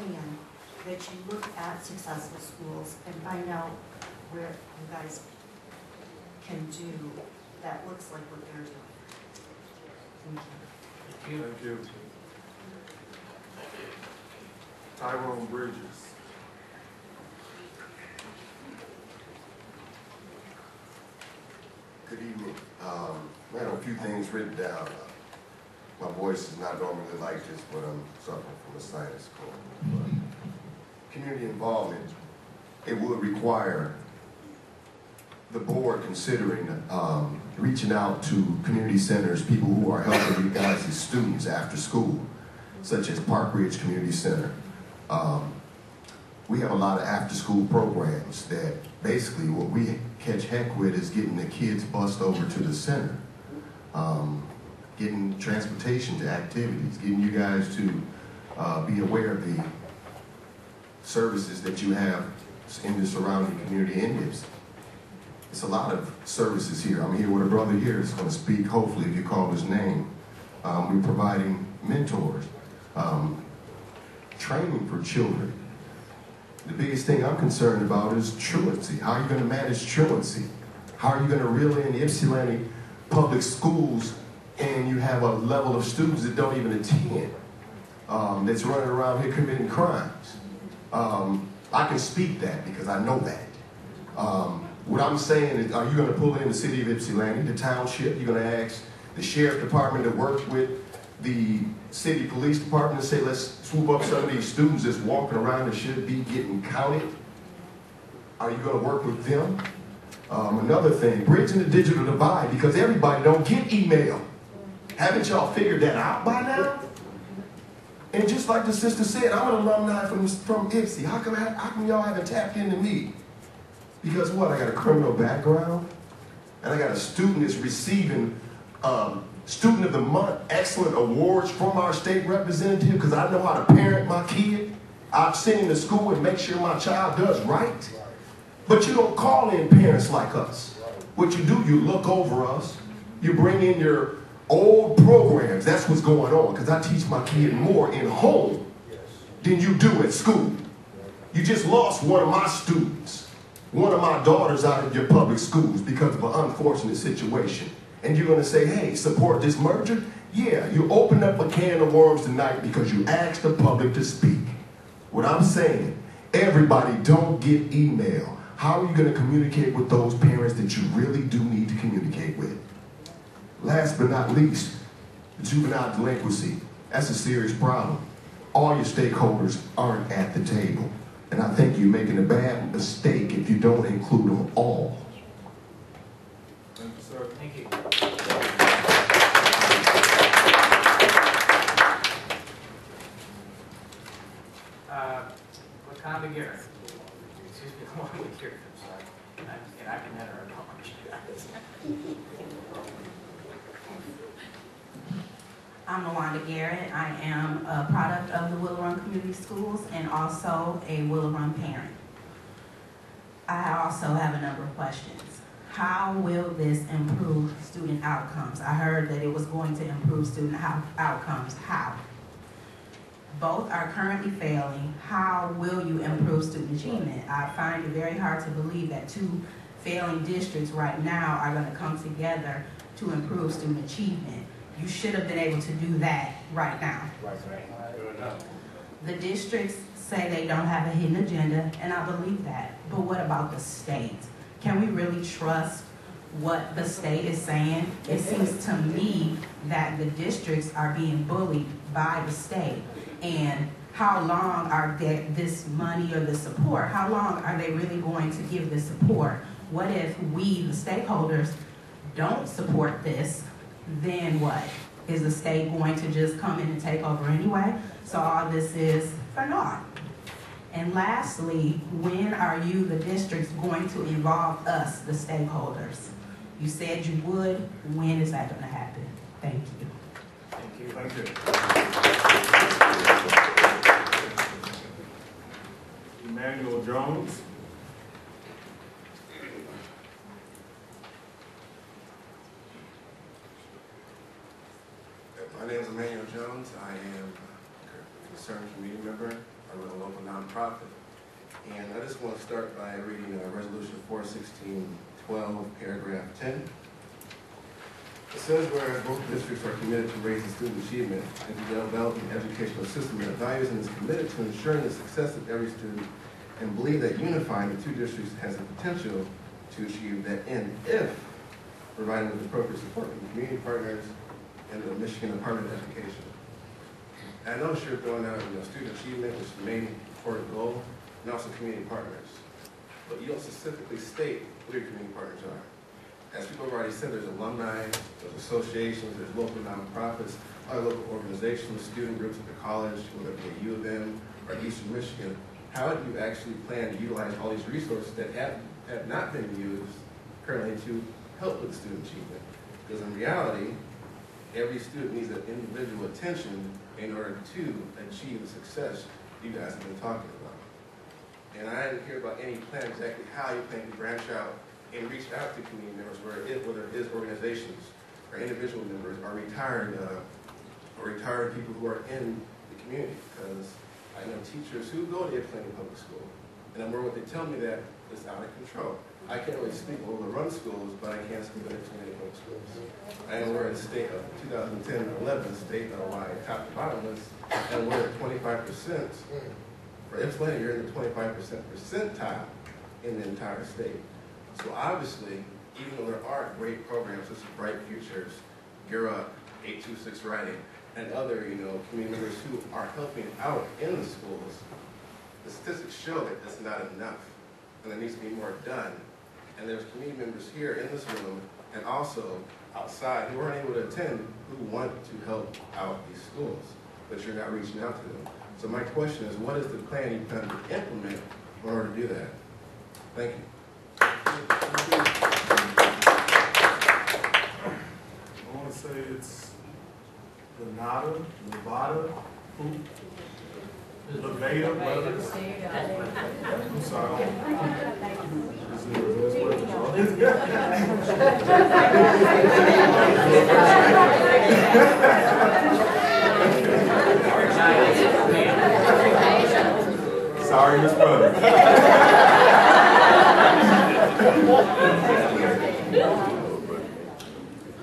plan that you look at successful schools and find out where you guys can do that looks like what they're doing. Thank you. Thank you. Tyrone Bridges. Good evening. I had a few things written down. My voice is not normally like this, but I'm suffering from a sinus cold. But community involvement, it would require the board considering reaching out to community centers, people who are helping you guys as students after school, such as Park Ridge Community Center. We have a lot of after-school programs that basically what we catch heck with is getting the kids bused over to the center, getting transportation to activities, getting you guys to be aware of the services that you have in the surrounding community in Gibson. It's a lot of services here. I'm here with a brother here that's going to speak, hopefully, if you call his name. We're providing mentors, training for children. The biggest thing I'm concerned about is truancy. How are you going to manage truancy? How are you going to reel in Ypsilanti public schools and you have a level of students that don't even attend, that's running around here committing crimes? I can speak that because I know that. What I'm saying is, are you going to pull in the city of Ypsilanti, the township? You're going to ask the sheriff department to work with the city police department and say, let's swoop up some of these students that's walking around that should be getting counted? Are you going to work with them? Another thing, bridging the digital divide, because everybody don't get email. Haven't y'all figured that out by now? And just like the sister said, I'm an alumni from Ypsi. How come y'all haven't tapped into me? Because what, I got a criminal background, and I got a student that's receiving Student of the Month excellent awards from our state representative because I know how to parent my kid. I've sent him to school and make sure my child does right. But you don't call in parents like us. What you do, you look over us, you bring in your old programs. That's what's going on, because I teach my kid more in home than you do at school. You just lost one of my students, one of my daughters out of your public schools because of an unfortunate situation. And you're going to say, hey, support this merger? Yeah, you opened up a can of worms tonight because you asked the public to speak. What I'm saying, everybody don't get email. How are you going to communicate with those parents that you really do need to communicate with? Last but not least, juvenile delinquency. That's a serious problem. All your stakeholders aren't at the table. And I think you're making a bad mistake if you don't include them all. Thank you, sir. Thank you. Wakanda Garrett. Excuse me, Wakanda Garrett, I'm sorry. And I can enter a I'm Lawanda Garrett. I am a product of the Willow Run Community Schools and also a Willow Run parent. I also have a number of questions. How will this improve student outcomes? I heard that it was going to improve student outcomes. How? Both are currently failing. How will you improve student achievement? I find it very hard to believe that two failing districts right now are going to come together to improve student achievement. You should have been able to do that right now. The districts say they don't have a hidden agenda, and I believe that. But what about the state? Can we really trust what the state is saying? It seems to me that the districts are being bullied by the state. And how long are this money or the support, how long are they really going to give this support? What if we, the stakeholders, don't support this? Then what? Is the state going to just come in and take over anyway? So all this is for naught. And lastly, when are you, the districts, going to involve us, the stakeholders? You said you would. When is that going to happen? Thank you. Thank you. Thank you. Emmanuel Jones. My name is Emmanuel Jones. I am a concerned community member. I run a nonprofit. And I just want to start by reading Resolution 416-12, paragraph 10. It says, whereas both districts are committed to raising student achievement and to developing an educational system that values and is committed to ensuring the success of every student, and believe that unifying the two districts has the potential to achieve that end if providing with appropriate support from community partners and the Michigan Department of Education. And I notice you're throwing out student achievement, which is the main important goal, and also community partners. But you don't specifically state who your community partners are. As people have already said, there's alumni, there's associations, there's local nonprofits, other local organizations, student groups at the college, whether it be U of M or Eastern Michigan. How do you actually plan to utilize all these resources that have not been used currently to help with student achievement? Because in reality, every student needs an individual attention in order to achieve the success you guys have been talking about. And I didn't hear about any plan exactly how you plan to branch out and reach out to community members, whether it is organizations or individual members or retired people who are in the community. Because I know teachers who go to Ypsilanti Public School, and I'm aware what they tell me that it's out of control. I can't really speak over the run schools, but I can speak of Ypsilanti Public Schools. I am aware of the state of 2010-11 statewide top to bottom list, and we're at 25%. For Ypsilanti, you're in the 25% percentile in the entire state. So obviously, even though there are great programs such as Bright Futures, Gear Up, 826 Writing, and other community members who are helping out in the schools, the statistics show that it's not enough, and there needs to be more done. And there's community members here in this room and also outside who aren't able to attend who want to help out these schools, but you're not reaching out to them. So my question is, what is the plan you plan to implement in order to do that? Thank you. I want to say it's Lenata, Nevada, who? Levada, brothers. I'm sorry. Sorry, Miss Brother.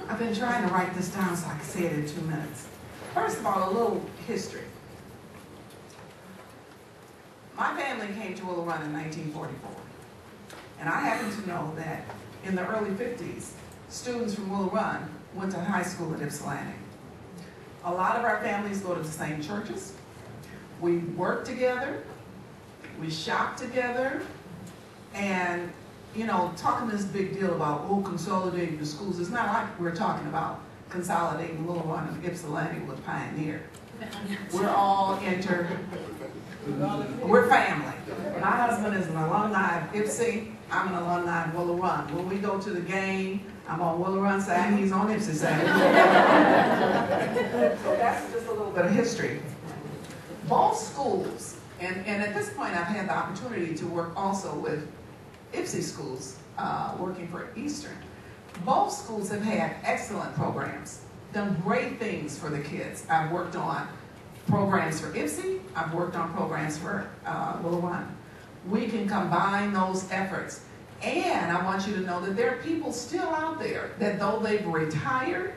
I've been trying to write this down so I can say it in 2 minutes. First of all, a little history. My family came to Willow Run in 1944. And I happen to know that in the early 50s, students from Willow Run went to high school at Ypsilanti. A lot of our families go to the same churches. We work together. We shop together. And talking this big deal about, consolidating the schools, it's not like we're talking about consolidating Willow Run and Ypsilanti with Pioneer. We're all we're family. My husband is an alumni of Ypsi. I'm an alumni of Willow Run. When we go to the game, I'm on Willow Run side, he's on Ypsi side. So that's just a little bit of history. Both schools, and at this point I've had the opportunity to work also with Ypsi schools, working for Eastern. Both schools have had excellent programs, done great things for the kids. I've worked on programs for Ypsi, I've worked on programs for Willow Run. We can combine those efforts. And I want you to know that there are people still out there that though they've retired,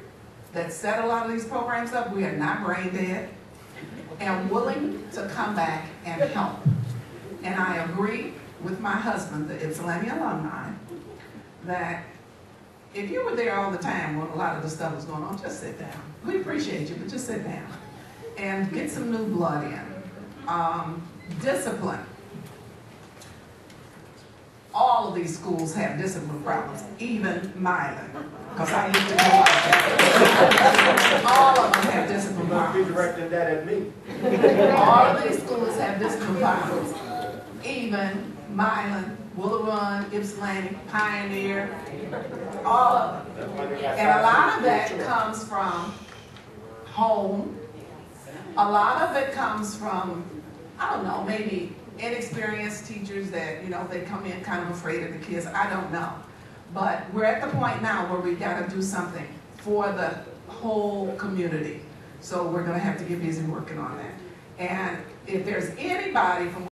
that set a lot of these programs up, we are not brain dead, and willing to come back and help. And I agree with my husband, the Ypsilanti alumni, that if you were there all the time when a lot of the stuff was going on, just sit down. We appreciate you, but just sit down and get some new blood in. Discipline. All of these schools have discipline problems, even Milan, because I used to know all of them have discipline problems. You're directing that at me. All of these schools have discipline problems, even Milan, Willow Run, Ypsilanti, Pioneer, all of them. And a lot of that comes from home. A lot of it comes from, I don't know, maybe inexperienced teachers that, they come in kind of afraid of the kids. I don't know. But we're at the point now where we got to do something for the whole community. So we're going to have to get busy working on that. And if there's anybody from